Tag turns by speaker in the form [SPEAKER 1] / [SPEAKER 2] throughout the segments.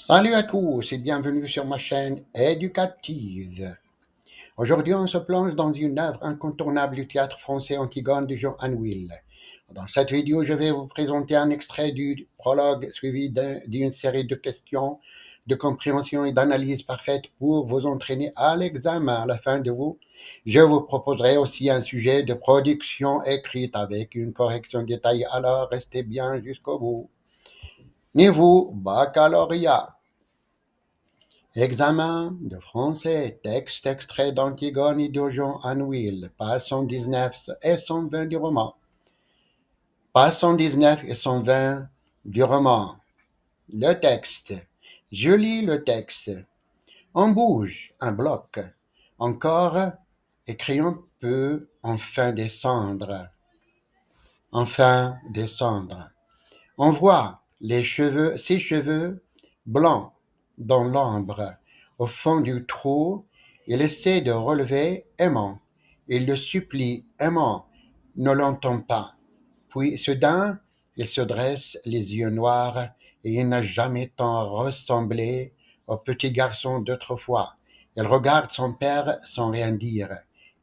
[SPEAKER 1] Salut à tous et bienvenue sur ma chaîne éducative. Aujourd'hui, on se plonge dans une œuvre incontournable du théâtre français Antigone de Jean Anouilh. Dans cette vidéo, je vais vous présenter un extrait du prologue suivi d'une série de questions de compréhension et d'analyse parfaite pour vous entraîner à l'examen. À la fin de vous, je vous proposerai aussi un sujet de production écrite avec une correction détaillée, alors restez bien jusqu'au bout. Niveau baccalauréat. Examen de français, texte extrait d'Antigone et de Jean Anouilh, page 119 et 120 du roman. Page 119 et 120 du roman. Le texte. Je lis le texte. On bouge un bloc. Encore, et crayon peut enfin descendre. Enfin descendre. On voit ses cheveux blancs dans l'ombre. Au fond du trou, il essaie de relever aimant. Il le supplie, aimant ne l'entend pas. Puis soudain, il se dresse, les yeux noirs, et il n'a jamais tant ressemblé au petit garçon d'autrefois. Il regarde son père sans rien dire.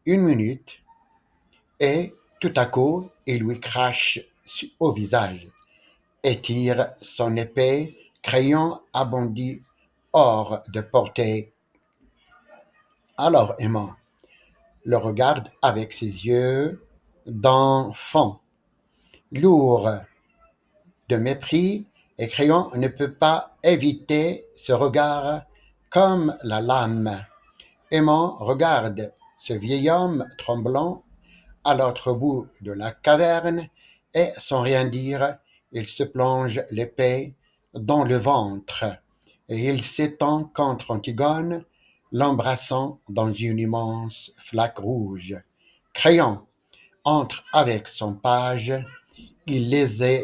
[SPEAKER 1] Une minute, et tout à coup, il lui crache au visage et tire son épée, crayon abondit hors de portée. Alors Emma le regarde avec ses yeux d'enfant, lourd de mépris, et Crayon ne peut pas éviter ce regard comme la lame. Emma regarde ce vieil homme tremblant à l'autre bout de la caverne et, sans rien dire, il se plonge l'épée dans le ventre et il s'étend contre Antigone, l'embrassant dans une immense flaque rouge. Crayon entre avec son page, il les a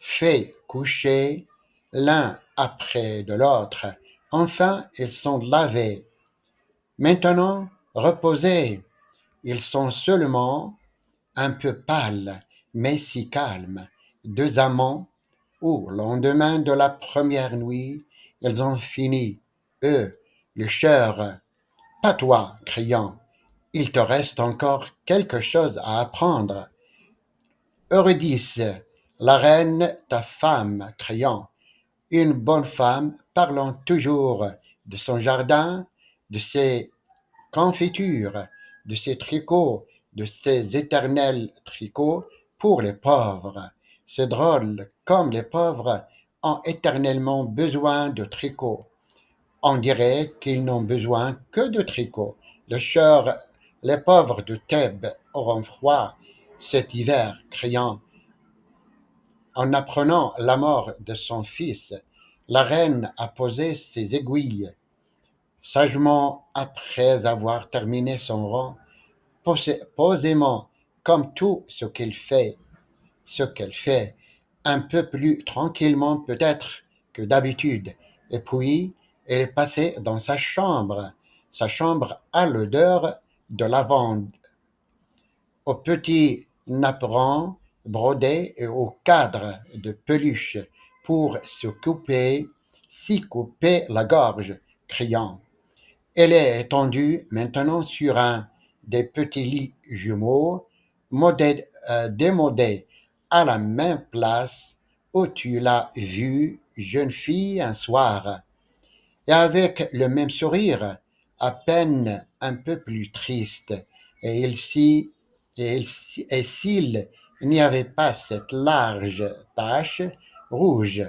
[SPEAKER 1] fait coucher l'un après de l'autre. Enfin, ils sont lavés. Maintenant, reposés, ils sont seulement un peu pâles, mais si calmes. Deux amants, au lendemain de la première nuit, ils ont fini, eux, le cher. Pas toi, criant, il te reste encore quelque chose à apprendre. Eurydice, la reine, ta femme, criant, une bonne femme parlant toujours de son jardin, de ses confitures, de ses tricots, de ses éternels tricots pour les pauvres. C'est drôle, comme les pauvres ont éternellement besoin de tricots. On dirait qu'ils n'ont besoin que de tricots. Les pauvres de Thèbes auront froid cet hiver, criant. En apprenant la mort de son fils, la reine a posé ses aiguilles. Sagement, après avoir terminé son rang, posément, comme tout ce qu'elle fait, un peu plus tranquillement peut-être que d'habitude. Et puis, elle est passée dans sa chambre. Sa chambre a l'odeur de lavande, au petit napperon brodé et au cadre de peluche pour s'y couper la gorge, criant. Elle est étendue maintenant sur un des petits lits jumeaux, démodés à la même place où tu l'as vue, jeune fille, un soir, et avec le même sourire, à peine un peu plus triste, et s'il n'y avait pas cette large tache rouge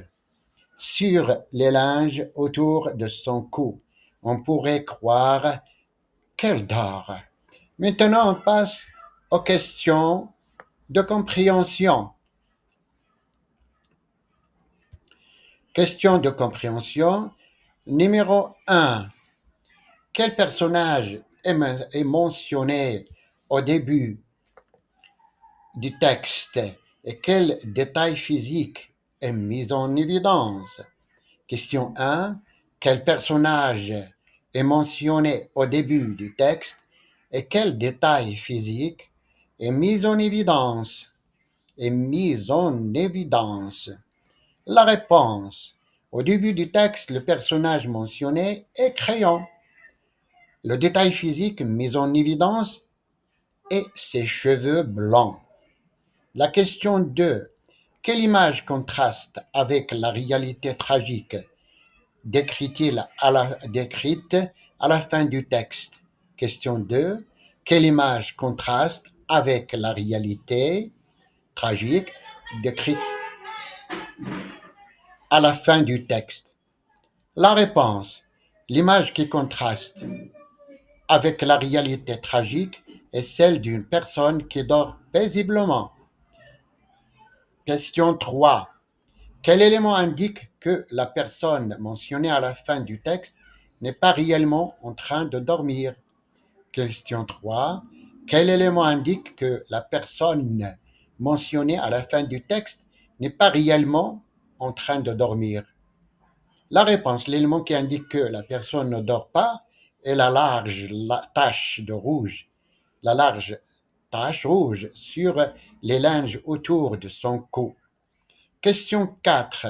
[SPEAKER 1] sur les linges autour de son cou, on pourrait croire qu'elle dort. Maintenant, on passe aux questions de compréhension. Question de compréhension numéro 1. Quel personnage est mentionné au début du texte et quel détail physique est mis en évidence? Question 1. Quel personnage est mentionné au début du texte et quel détail physique est mis en évidence? est mise en évidence? La réponse. Au début du texte, le personnage mentionné est crayon. Le détail physique mis en évidence est ses cheveux blancs. La question 2. Quelle image contraste avec la réalité tragique décrite à la fin du texte? Question 2. Quelle image contraste avec la réalité tragique décrite à la fin du texte? La réponse. L'image qui contraste avec la réalité tragique est celle d'une personne qui dort paisiblement. Question 3. Quel élément indique que la personne mentionnée à la fin du texte n'est pas réellement en train de dormir? Question 3. Quel élément indique que la personne mentionnée à la fin du texte n'est pas réellement en train de dormir? La réponse, l'élément qui indique que la personne ne dort pas est la large tache rouge sur les linges autour de son cou. Question 4.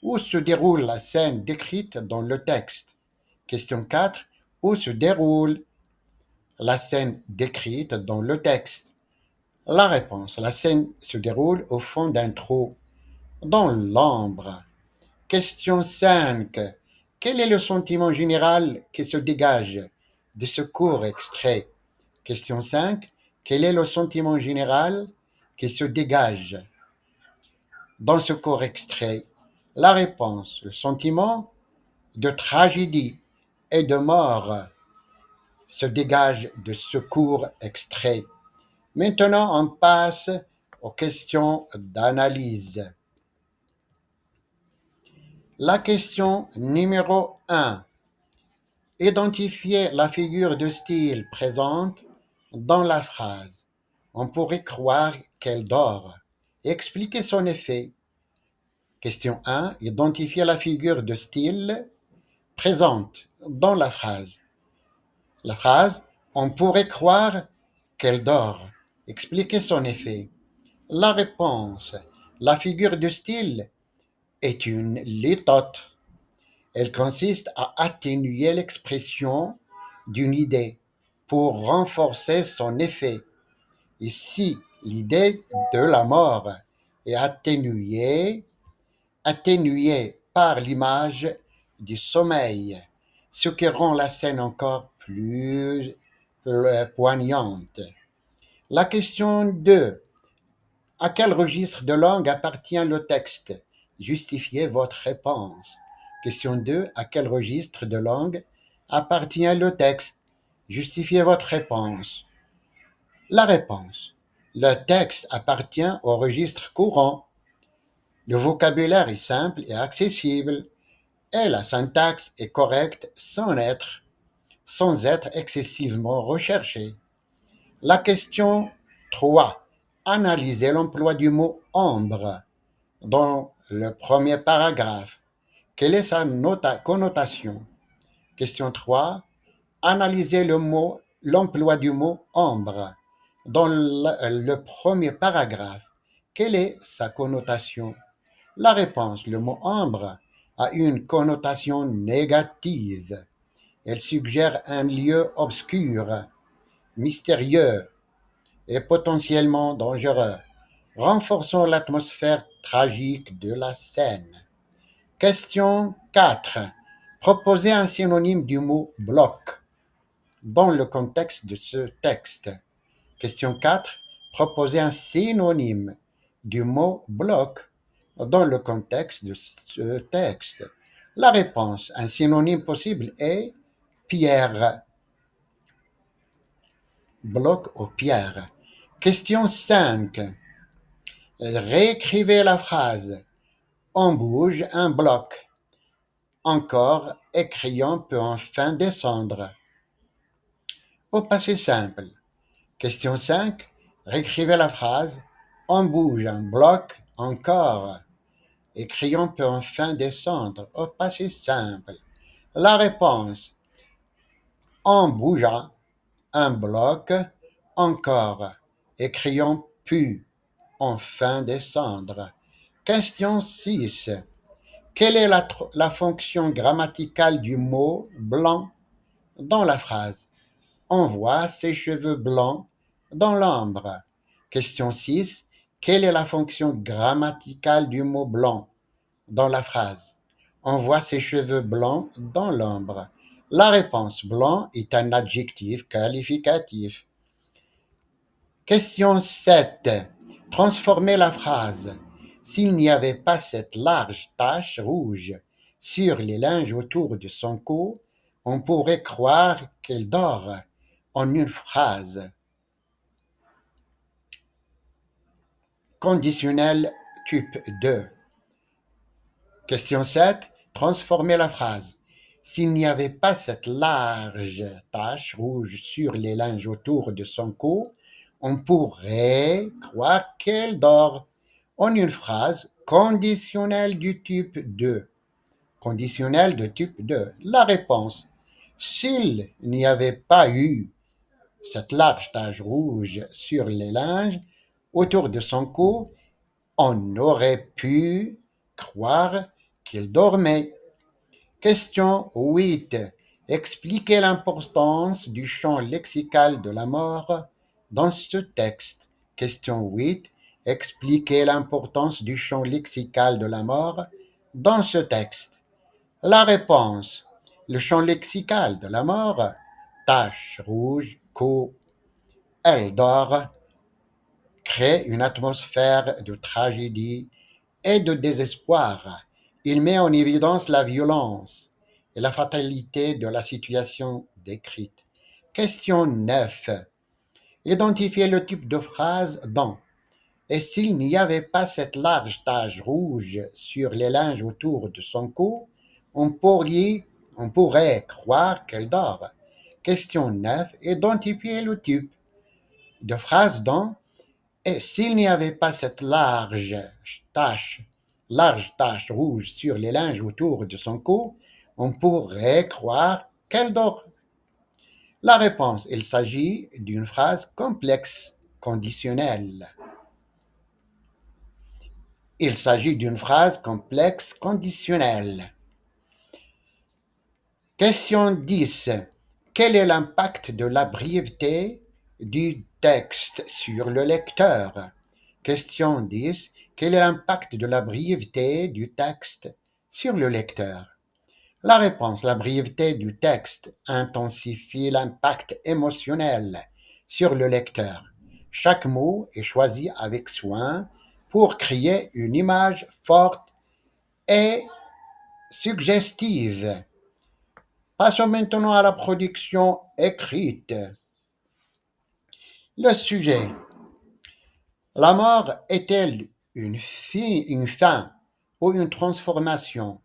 [SPEAKER 1] Où se déroule la scène décrite dans le texte? Question 4. Où se déroule la scène décrite dans le texte? La réponse. La scène se déroule au fond d'un trou, dans l'ombre. Question 5. Quel est le sentiment général qui se dégage de ce court extrait? Question 5. Quel est le sentiment général qui se dégage dans ce court extrait? La réponse. Le sentiment de tragédie et de mort se dégage de ce court extrait. Maintenant, on passe aux questions d'analyse. La question numéro 1. Identifiez la figure de style présente dans la phrase. On pourrait croire qu'elle dort. Expliquez son effet. Question 1. Identifiez la figure de style présente dans la phrase. La phrase « On pourrait croire qu'elle dort ». Expliquez son effet. La réponse. La figure de style est une litote. Elle consiste à atténuer l'expression d'une idée pour renforcer son effet. Ici, l'idée de la mort est atténuée par l'image du sommeil, ce qui rend la scène encore plus poignante. La question 2. À quel registre de langue appartient le texte? Justifiez votre réponse. Question 2. À quel registre de langue appartient le texte? Justifiez votre réponse. La réponse. Le texte appartient au registre courant. Le vocabulaire est simple et accessible et la syntaxe est correcte sans être excessivement recherchée. La question 3. Analysez l'emploi du mot ombre dans le premier paragraphe. Quelle est sa connotation? Question 3. Analysez l'emploi du mot ombre dans le premier paragraphe. Quelle est sa connotation? La réponse. Le mot ombre a une connotation négative. Elle suggère un lieu obscur, mystérieux et potentiellement dangereux, renforçant l'atmosphère tragique de la scène. Question 4. Proposez un synonyme du mot bloc dans le contexte de ce texte. Question 4. Proposez un synonyme du mot bloc dans le contexte de ce texte. La réponse. Un synonyme possible est pierre. Bloc ou pierre. Question 5. Réécrivez la phrase. On bouge un bloc. Encore, et crayon peut enfin descendre. Au passé simple. Question 5. Réécrivez la phrase. On bouge un bloc encore. Et crayon peut enfin descendre. Au passé simple. La réponse. On bougea un bloc encore. Et crayon pu enfin descendre. Question 6. Quelle est la fonction grammaticale du mot blanc dans la phrase? On voit ses cheveux blancs dans l'ombre. Question 6. Quelle est la fonction grammaticale du mot blanc dans la phrase? On voit ses cheveux blancs dans l'ombre. La réponse blanc est un adjectif qualificatif. Question 7. Transformez la phrase. S'il n'y avait pas cette large tache rouge sur les linges autour de son cou, on pourrait croire qu'elle dort, en une phrase. Conditionnel type 2. Question 7. Transformez la phrase. S'il n'y avait pas cette large tache rouge sur les linges autour de son cou, on pourrait croire qu'elle dort, en une phrase. Conditionnel du type 2. Conditionnel de type 2. La réponse. S'il n'y avait pas eu cette large tache rouge sur les linges autour de son cou, on aurait pu croire qu'il dormait. Question 8. Expliquez l'importance du champ lexical de la mort dans ce texte. Question 8. Expliquez l'importance du champ lexical de la mort dans ce texte. La réponse. Le champ lexical de la mort, tache rouge, cou, elle dort, crée une atmosphère de tragédie et de désespoir. Il met en évidence la violence et la fatalité de la situation décrite. Question 9. Identifiez le type de phrase dans et s'il n'y avait pas cette large tache rouge sur les linges autour de son cou, on pourrait croire qu'elle dort. Question 9. Identifiez le type de phrase dans et s'il n'y avait pas cette tache rouge sur les linges autour de son cou, on pourrait croire qu'elle dort. La réponse, il s'agit d'une phrase complexe conditionnelle. Il s'agit d'une phrase complexe conditionnelle. Question 10. Quel est l'impact de la brièveté du texte sur le lecteur? Question 10. Quel est l'impact de la brièveté du texte sur le lecteur? La réponse. La brièveté du texte intensifie l'impact émotionnel sur le lecteur. Chaque mot est choisi avec soin pour créer une image forte et suggestive. Passons maintenant à la production écrite. Le sujet. La mort est-elle une fin ou une transformation?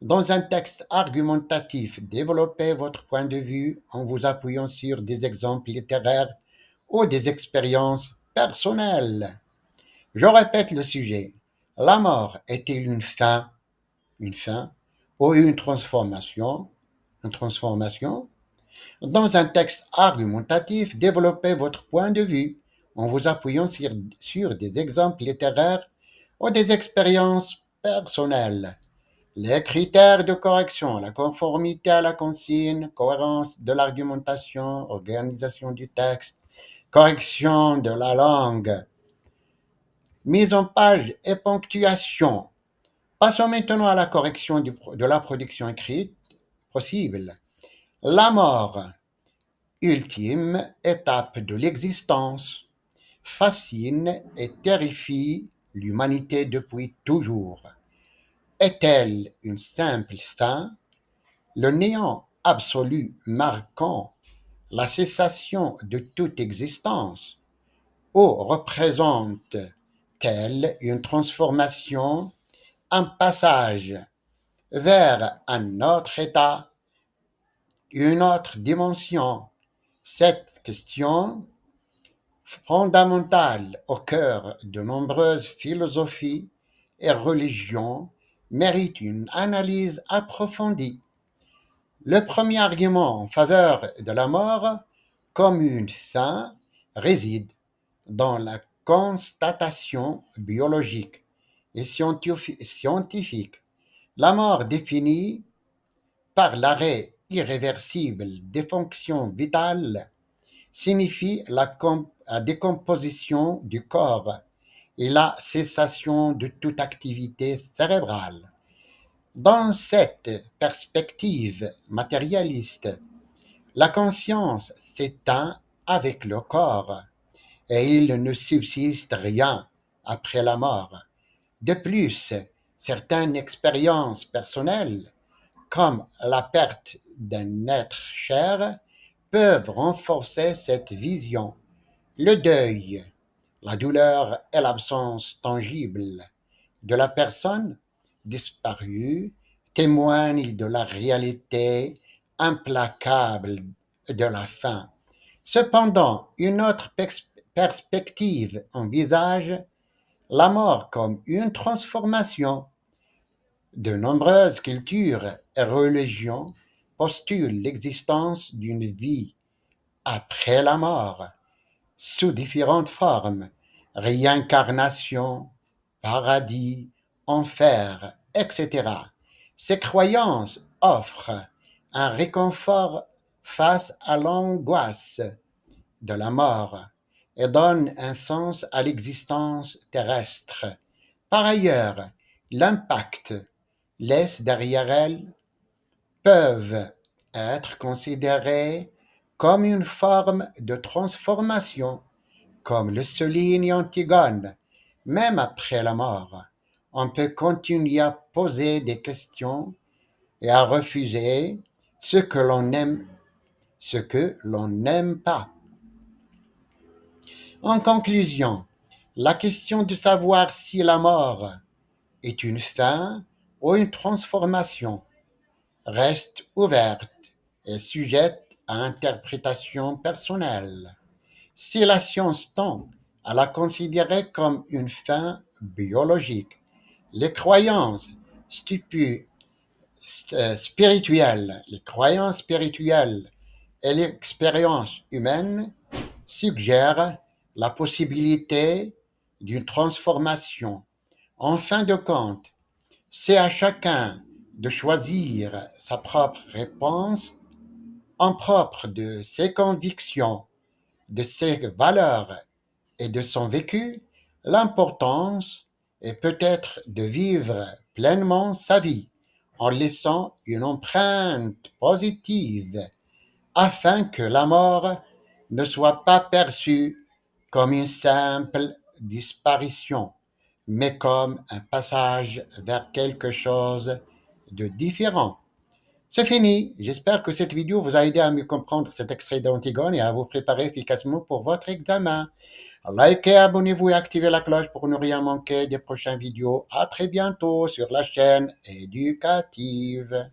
[SPEAKER 1] Dans un texte argumentatif, développez votre point de vue en vous appuyant sur des exemples littéraires ou des expériences personnelles. Je répète le sujet. La mort est-elle une fin ou une transformation? Dans un texte argumentatif, développez votre point de vue en vous appuyant sur des exemples littéraires ou des expériences personnelles. Les critères de correction, la conformité à la consigne, cohérence de l'argumentation, organisation du texte, correction de la langue, mise en page et ponctuation. Passons maintenant à la correction de la production écrite possible. La mort, ultime étape de l'existence, fascine et terrifie l'humanité depuis toujours. Est-elle une simple fin, le néant absolu marquant la cessation de toute existence, ou représente-t-elle une transformation, un passage vers un autre état, une autre dimension? Cette question, fondamentale au cœur de nombreuses philosophies et religions, mérite une analyse approfondie. Le premier argument en faveur de la mort comme une fin réside dans la constatation biologique et scientifique. La mort définie par l'arrêt irréversible des fonctions vitales signifie la décomposition du corps et la cessation de toute activité cérébrale. Dans cette perspective matérialiste, la conscience s'éteint avec le corps et il ne subsiste rien après la mort. De plus, certaines expériences personnelles, comme la perte d'un être cher, peuvent renforcer cette vision. Le deuil, la douleur et l'absence tangible de la personne disparue témoignent de la réalité implacable de la fin. Cependant, une autre perspective envisage la mort comme une transformation. De nombreuses cultures et religions postulent l'existence d'une vie après la mort, sous différentes formes, réincarnation, paradis, enfer, etc. Ces croyances offrent un réconfort face à l'angoisse de la mort et donnent un sens à l'existence terrestre. Par ailleurs, l'impact laisse derrière elles peuvent être considérées comme une forme de transformation, comme le souligne Antigone. Même après la mort, on peut continuer à poser des questions et à refuser ce que l'on aime, ce que l'on n'aime pas. En conclusion, la question de savoir si la mort est une fin ou une transformation reste ouverte et sujette à interprétation personnelle. Si la science tend à la considérer comme une fin biologique, les croyances spirituelles et l'expérience humaine suggèrent la possibilité d'une transformation. En fin de compte, c'est à chacun de choisir sa propre réponse en propre de ses convictions, de ses valeurs et de son vécu. L'importance est peut-être de vivre pleinement sa vie en laissant une empreinte positive afin que la mort ne soit pas perçue comme une simple disparition, mais comme un passage vers quelque chose de différent. C'est fini. J'espère que cette vidéo vous a aidé à mieux comprendre cet extrait d'Antigone et à vous préparer efficacement pour votre examen. Likez, abonnez-vous et activez la cloche pour ne rien manquer des prochaines vidéos. À très bientôt sur la chaîne éducative.